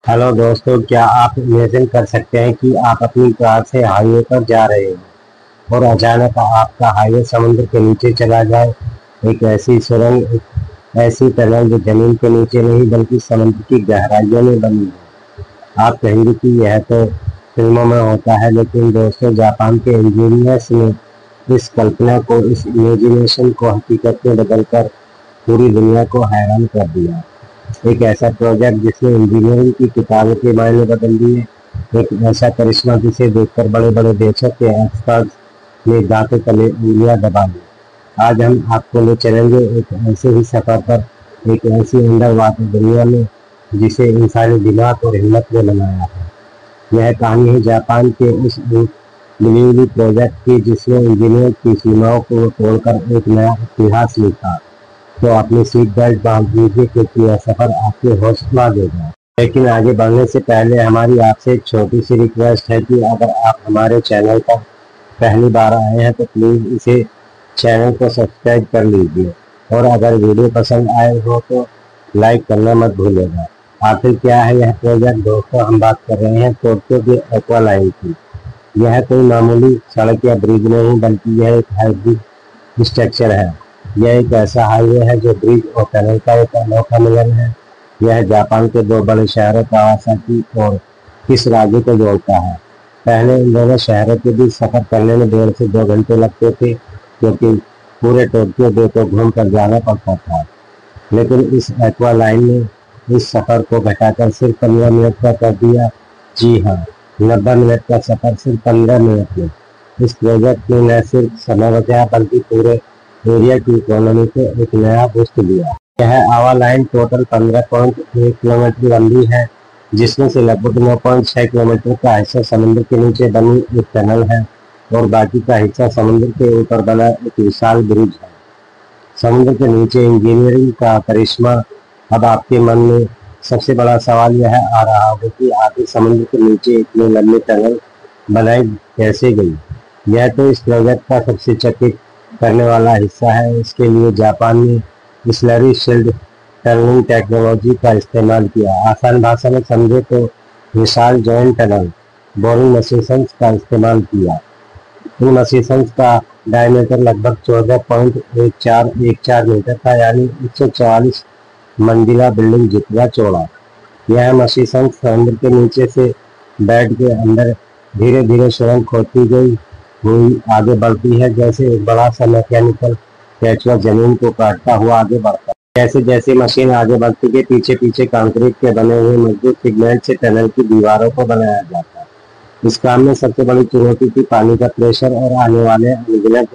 Hello दोस्तों, क्या आप इमेजिन कर सकते हैं कि आप अपनी कार से हाईवे पर जा रहे हैं और अचानक आपका हाईवे समुद्र के नीचे चला जाए। एक ऐसी सुरंग, एक ऐसी टनल जो जमीन के नीचे नहीं बल्कि समुद्र की गहराइयों में बनी है। आप कहेंगे कि यह तो फिल्मों में होता है, लेकिन दोस्तों, जापान के इंजीनियर्स ने इस कल्पना को, इस इमेजिनेशन को हकीकत में बदलकर पूरी दुनिया को हैरान कर दिया। एक ऐसा प्रोजेक्ट जिसने इंजीनियरिंग की किताबों के मायने बदल दिए। एक ऐसा करिश्मा जिसे देखकर बड़े बड़े देशों के एक्सपर्ट्स ने दांतों तले उंगलियां दबा दी। आज हम आपको ले चलेंगे एक ऐसे ही सफर पर, एक ऐसी अंडर वाटर दुनिया में जिसे इंसानी दिमाग और हिम्मत ने बनाया है। यह कहानी है जापान के उस डिलीवरी प्रोजेक्ट की जिसने इंजीनियर की सीमाओं को तोड़कर एक नया इतिहास लिखा। तो अपनी सीट बेल्ट बांध लीजिए, क्योंकि यह सफर आपके होश उड़ा देगा। लेकिन आगे बढ़ने से पहले हमारी आपसे एक छोटी सी रिक्वेस्ट है कि अगर आप हमारे चैनल पर पहली बार आए हैं तो प्लीज़ इसे चैनल को सब्सक्राइब कर लीजिए, और अगर वीडियो पसंद आए हो तो लाइक करना मत भूलिएगा। आखिर क्या है यह प्रोजेक्ट दोस्तों? हम बात कर रहे हैं टोक्यो के एक्वा लाइन की। यह कोई मामूली सड़क या ब्रिज नहीं, बल्कि यह एक हाइब्रिड स्ट्रक्चर है। यह एक ऐसा हाईवे है जो ब्रिज और टनल का एक अनोखा मिलन है। यह जापान के दो बड़े शहरों कावासाकी और किसरागी को जोड़ता है। पहले इन दोनों शहरों के बीच सफर करने में 1.5 से 2 घंटे लगते थे, क्योंकि पूरे टोक्यो डे को घूम कर जाना पड़ता था। लेकिन इस एक्वा लाइन ने इस सफर को घटाकर सिर्फ 15 मिनट का कर दिया। जी हाँ, 90 मिनट का सफर सिर्फ 15 मिनट में। इस प्रोजेक्ट ने न सिर्फ समय बचाया, बल्कि पूरे एरिया की इकोनॉमी को एक नया बूस्ट दिया। यह आवा लाइन टोटल 15.1 किलोमीटर लंबी है, जिसमें से लगभग 9.6 किलोमीटर का हिस्सा समुद्र के नीचे बनी एक टनल है और बाकी का हिस्सा समुद्र के ऊपर बना एक विशाल ब्रिज है। समुद्र के नीचे इंजीनियरिंग का करिश्मा। अब आपके मन में सबसे बड़ा सवाल यह आ रहा होगा कि आखिर समुद्र के नीचे इतनी लंबी टनल बनाई कैसे गई। यह तो इस प्रोजेक्ट का सबसे चकित करने वाला हिस्सा है। इसके लिए जापान ने स्लरी शील्ड टनलिंग टेक्नोलॉजी का इस्तेमाल किया। आसान भाषा में समझे तो विशाल जॉइंट टनल बोरिंग मशीन्स का इस्तेमाल किया। इन मशीन्स का डायमीटर लगभग 14.1414 मीटर था, यानी 144 मंजिला बिल्डिंग जितना चौड़ा। यह मशीन्स समुद्र के नीचे से बेड के अंदर धीरे धीरे सुरंग खोदती गई हुई आगे बढ़ती है, जैसे एक बड़ा सा मैकेनिकल कैचुआ जमीन को काटता हुआ आगे बढ़ता है। जैसे जैसे मशीन आगे बढ़ती है, पीछे पीछे कंक्रीट के बने हुए मजबूत सिगमेंट से टनल की दीवारों को बनाया जाता है। इस काम में सबसे बड़ी चुनौती थी पानी का प्रेशर और आने वाले अनगिनत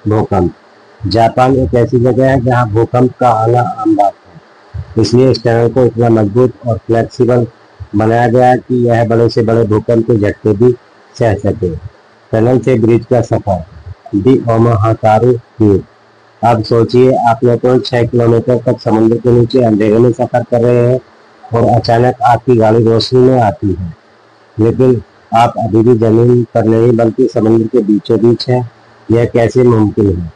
भूकंप। जापान एक ऐसी जगह है जहाँ भूकंप का आना आम बात है, इसलिए इस टनल को इतना मजबूत और फ्लेक्सिबल बनाया गया कि यह बड़े से बड़े भूकंप के झटके भी सह सके। टनल से ब्रिज का सफर, दी ओमाहातारू ट्यूब। अब सोचिए, आप 9.6 किलोमीटर तक समुद्र के नीचे अंधेरे में सफर कर रहे हैं और अचानक आपकी गाड़ी रोशनी में आती है, लेकिन आप अभी भी जमीन पर नहीं बल्कि समुद्र के बीचों बीच हैं। यह कैसे मुमकिन है?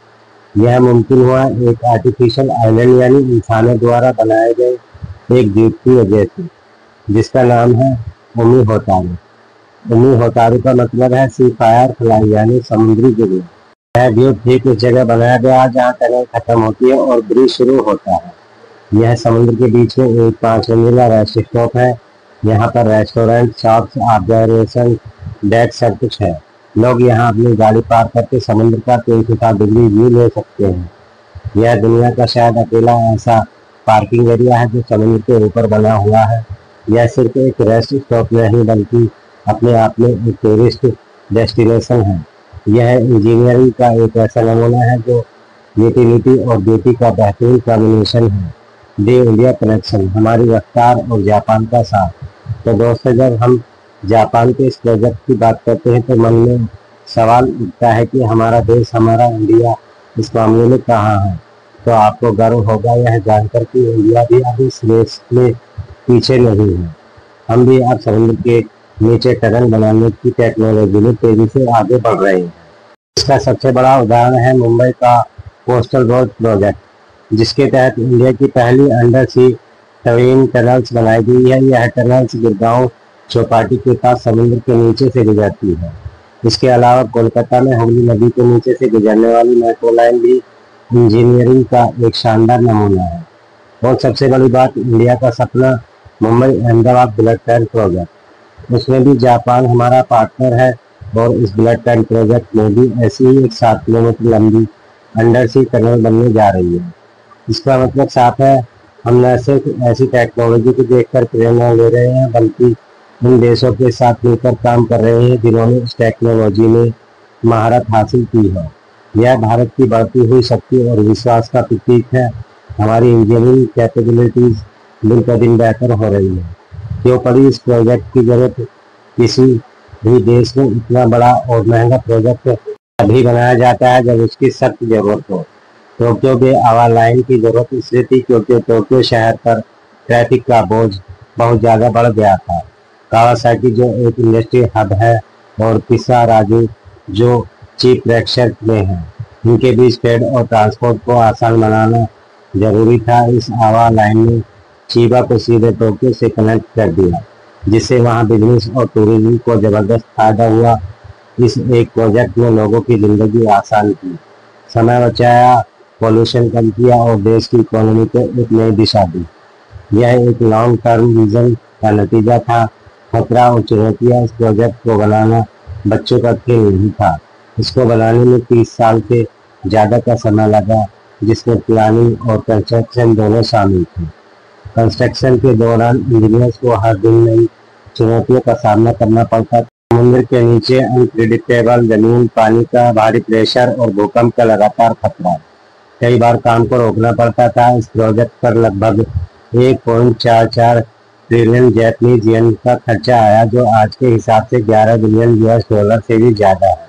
यह मुमकिन हुआ एक आर्टिफिशियल आइलैंड, यानी इंसानों द्वारा बनाए गए एक द्वीप की वजह से, जिसका नाम है उमी होतारू। उमी होतारू का मतलब है सी फायर फ्लाई, यानी समुद्री गिरना। यह द्वीप ठीक उस जगह बनाया गया जहाँ टनल खत्म होती है और ब्रिज शुरू होता है। यह समुद्र के बीच में एक 5 मंजिला रेस्ट स्टॉप है। यहाँ पर रेस्टोरेंट, शॉप्स, ऑब्जर्वेशन डेक सब कुछ है। लोग यहाँ अपनी गाड़ी पार्क करके समुद्र का 360 डिग्री व्यू ले सकते हैं। यह दुनिया का शायद अकेला ऐसा पार्किंग एरिया है जो समुद्र के ऊपर बना हुआ है। यह सिर्फ एक रेस्ट स्टॉप नहीं, बल्कि अपने आप में एक टूरिस्ट डेस्टिनेशन है। यह इंजीनियरिंग का एक ऐसा नमूना है जो यूटिलिटी और ब्यूटी का बेहतरीन कॉम्बिनेशन है। दी इंडिया कनेक्शन, हमारी रफ्तार और जापान का साथ। तो दोस्तों, जब हम जापान के इस प्रोजेक्ट की बात करते हैं तो मन में सवाल उठता है कि हमारा देश, हमारा इंडिया इस मामले में कहाँ है। तो आपको गर्व होगा यह जानकर कि इंडिया भी अभी इस रेस में पीछे नहीं है। हम भी अब समुद्र के नीचे टनल बनाने की टेक्नोलॉजी में तेजी से आगे बढ़ रहे हैं। इसका सबसे बड़ा उदाहरण है मुंबई का कोस्टल रोड प्रोजेक्ट, जिसके तहत इंडिया की पहली अंडर सी ट्विन टनल्स बनाई गई है। यह टनल्स गुड़गांव चौपाटी के पास समुद्र के नीचे से गुजरती है। इसके अलावा कोलकाता में हुगली नदी के नीचे से गुजरने वाली मेट्रो लाइन भी इंजीनियरिंग का एक शानदार नमूना है। और सबसे बड़ी बात, इंडिया का सपना Mumbai Ahmedabad bullet train project, उसमें भी जापान हमारा पार्टनर है। और इस बुलेट ट्रेन प्रोजेक्ट में भी ऐसी ही एक 7 किलोमीटर लंबी अंडर सी टनल बनने जा रही है। इसका मतलब साफ है, हम न सिर्फ ऐसी टेक्नोलॉजी को देखकर प्रेरणा ले रहे हैं, बल्कि उन देशों के साथ मिलकर काम कर रहे हैं जिन्होंने इस टेक्नोलॉजी में महारत हासिल की है। यह भारत की बढ़ती हुई शक्ति और विश्वास का प्रतीक है। हमारी इंजीनियरिंग कैपेबिलिटीज दिन पर दिन बेहतर हो रही है। क्यों पड़ी इस प्रोजेक्ट की जरूरत? किसी भी देश में इतना बड़ा और महंगा प्रोजेक्ट तभी बनाया जाता है जब उसकी सख्त जरूरत हो। टोक्यो बे हवा लाइन की जरूरत इसलिए थी क्योंकि टोक्यो शहर पर ट्रैफिक का बोझ बहुत ज़्यादा बढ़ गया था। कावासाकी जो एक इंडस्ट्री हब है और किसा राजू जो चीफ प्रेक्षक में है, इनके बीच ट्रेड और ट्रांसपोर्ट को आसान बनाना जरूरी था। इस हवा लाइन ने चिबा को सीधे टोक्यो से कनेक्ट कर दिया, जिससे वहां बिजनेस और टूरिज्म को जबरदस्त फायदा हुआ। इस एक प्रोजेक्ट ने लोगों की जिंदगी आसान की, समय बचाया, पॉल्यूशन कम किया और देश की इकोनॉमी को एक नई दिशा दी। यह एक लॉन्ग टर्म विजन का नतीजा था। खतरा और चुनौतियां, इस प्रोजेक्ट को बनाना बच्चों का खेल नहीं था। इसको बनाने में 30 साल से ज़्यादा का समय लगा, जिसमें प्लानिंग और कंस्ट्रक्शन दोनों शामिल थे। कंस्ट्रक्शन के दौरान इंजीनियर्स को हर दिन नई चुनौतियों का सामना करना पड़ता था। समुद्र के नीचे अनप्रिडिक्टेबल जमीन, पानी का भारी प्रेशर और भूकंप का लगातार खतरा। कई बार काम को रोकना पड़ता था। इस प्रोजेक्ट पर लगभग 1.44 ट्रिलियन जापानीज येन का खर्चा आया, जो आज के हिसाब से 11 बिलियन यूएस डॉलर से भी ज्यादा है।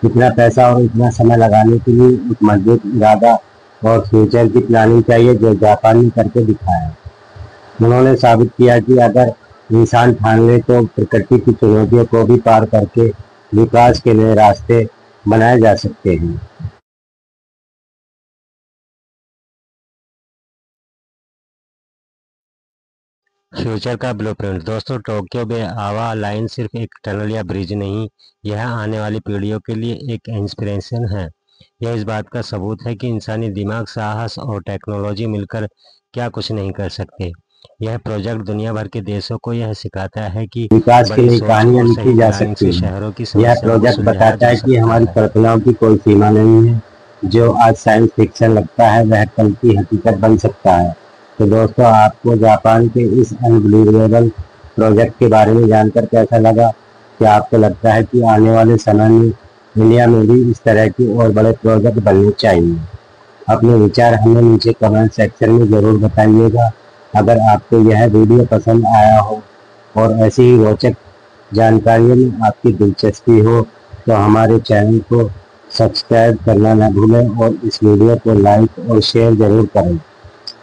इतना पैसा और इतना समय लगाने के लिए एक मजबूत इरादा और फ्यूचर की प्लानिंग चाहिए, जो जापान ने करके दिखाया। उन्होंने साबित किया कि अगर इंसान ठान ले तो प्रकृति की चुनौतियों को भी पार करके विकास के नए रास्ते बनाए जा सकते हैं। फ्यूचर का ब्लूप्रिंट। दोस्तों, टोक्यो बे हवा लाइन सिर्फ एक टनल या ब्रिज नहीं, यह आने वाली पीढ़ियों के लिए एक इंस्पिरेशन है। यह इस बात का सबूत है कि इंसानी दिमाग, साहस और टेक्नोलॉजी मिलकर क्या कुछ नहीं कर सकते। यह प्रोजेक्ट दुनिया भर के देशों को यह सिखाता है कि विकास के बड़ी लिए सोच कहानियां और लिखी सही जा प्लानिंग सकती से है। शहरों की यह समस्याओं को प्रोजेक्ट सुलझाया बताता जा है कि सकता हमारी है। कल्पनाओं की कोई सीमा नहीं है। जो आज साइंस फिक्शन लगता है, वह कल की हकीकत बन सकता है। तो दोस्तों, आपको जापान के इस अनबिलीवेबल प्रोजेक्ट के बारे में जानकर कैसा लगा? क्या आपको लगता है कि आने वाले समय में इंडिया में भी इस तरह के और बड़े प्रोजेक्ट बनने चाहिए? अपने विचार हमें नीचे कमेंट सेक्शन में जरूर बताइएगा। अगर आपको यह वीडियो पसंद आया हो और ऐसी ही रोचक जानकारियों में आपकी दिलचस्पी हो, तो हमारे चैनल को सब्सक्राइब करना न भूलें और इस वीडियो को लाइक और शेयर जरूर करें।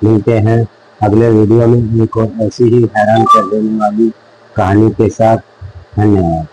मिलते हैं अगले वीडियो में एक और ऐसी ही हैरान कर देने वाली कहानी के साथ। धन्यवाद।